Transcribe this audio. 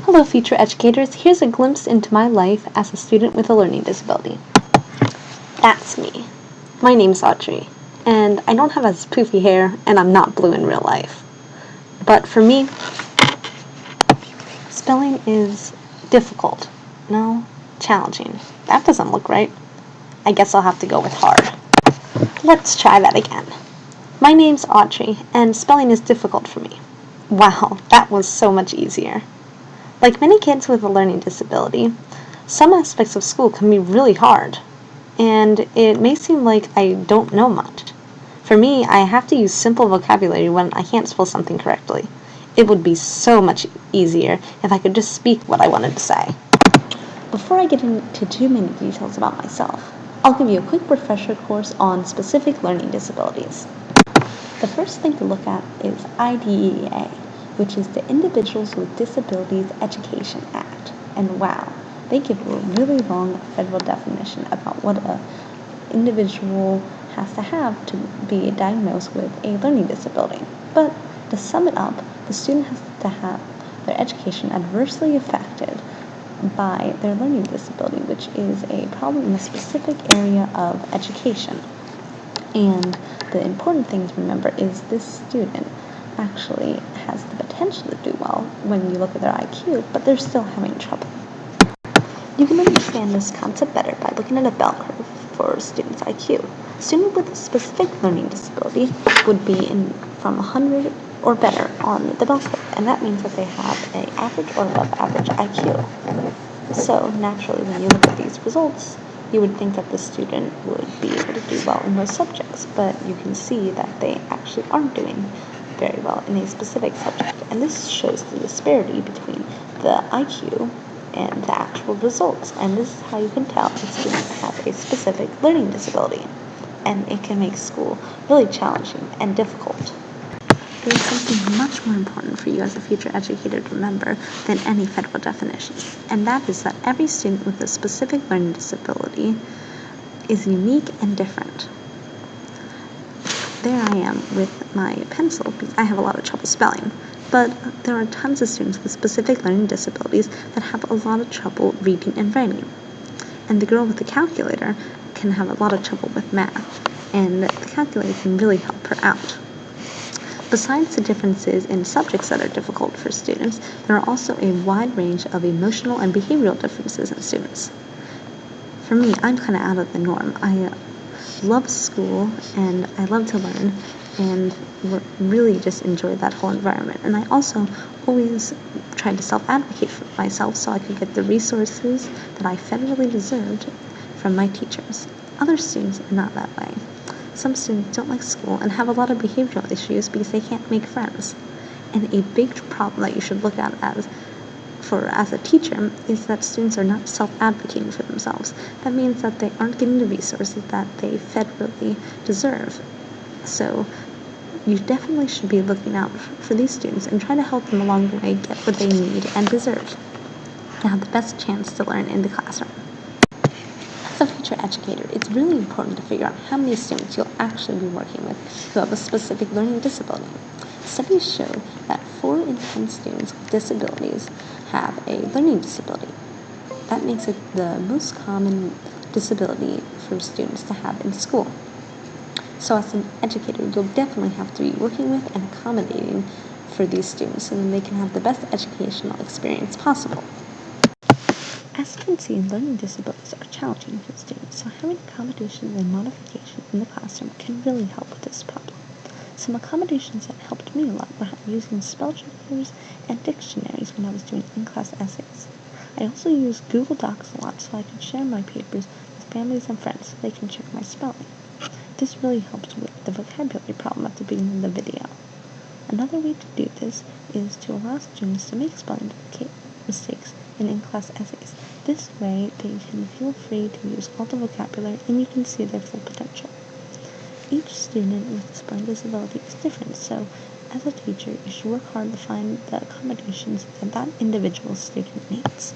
Hello, future educators. Here's a glimpse into my life as a student with a learning disability. That's me. My name's Audrey, and I don't have as poofy hair, and I'm not blue in real life. But for me, spelling is difficult. No, challenging. That doesn't look right. I guess I'll have to go with hard. Let's try that again. My name's Audrey, and spelling is difficult for me. Wow, that was so much easier. Like many kids with a learning disability, some aspects of school can be really hard, and it may seem like I don't know much. For me, I have to use simple vocabulary when I can't spell something correctly. It would be so much easier if I could just speak what I wanted to say. Before I get into too many details about myself, I'll give you a quick refresher course on specific learning disabilities. The first thing to look at is IDEA, which is the Individuals with Disabilities Education Act. And wow, they give a really long federal definition about what an individual has to have to be diagnosed with a learning disability. But to sum it up, the student has to have their education adversely affected by their learning disability, which is a problem in a specific area of education. And the important thing to remember is this student actually has the potential to do well when you look at their IQ, but they're still having trouble. You can understand this concept better by looking at a bell curve for a student's IQ. A student with a specific learning disability would be from 100 or better on the bell curve, and that means that they have an average or above average IQ. So naturally, when you look at these results, you would think that the student would be able to do well in most subjects, but you can see that they actually aren't doing very well in a specific subject, and this shows the disparity between the IQ and the actual results, and this is how you can tell if students have a specific learning disability, and it can make school really challenging and difficult. There is something much more important for you as a future educator to remember than any federal definition, and that is that every student with a specific learning disability is unique and different. There I am with my pencil because I have a lot of trouble spelling, but there are tons of students with specific learning disabilities that have a lot of trouble reading and writing. And the girl with the calculator can have a lot of trouble with math, and the calculator can really help her out. Besides the differences in subjects that are difficult for students, there are also a wide range of emotional and behavioral differences in students. For me, I'm kind of out of the norm. I love school and I love to learn and really just enjoy that whole environment. And I also always tried to self-advocate for myself so I could get the resources that I federally deserved from my teachers. Other students are not that way. Some students don't like school and have a lot of behavioral issues because they can't make friends. And a big problem that you should look at as a teacher is that students are not self-advocating for themselves. That means that they aren't getting the resources that they federally deserve. So you definitely should be looking out for these students and try to help them along the way get what they need and deserve to have the best chance to learn in the classroom. As a future educator, it's really important to figure out how many students you'll actually be working with who have a specific learning disability. Studies show that 4 in 10 students with disabilities have a learning disability. That makes it the most common disability for students to have in school. So as an educator, you'll definitely have to be working with and accommodating for these students so that they can have the best educational experience possible. As you can see, learning disabilities are challenging for students, so having accommodations and modifications in the classroom can really help with this problem. Some accommodations that helped me a lot were using spell checkers and dictionaries when I was doing in-class essays. I also used Google Docs a lot so I could share my papers with families and friends so they can check my spelling. This really helped with the vocabulary problem at the beginning of the video. Another way to do this is to allow students to make spelling mistakes in-class essays. This way, they can feel free to use all the vocabulary and you can see their full potential. Each student with a spelling disability is different, so as a teacher, you should work hard to find the accommodations that individual student needs.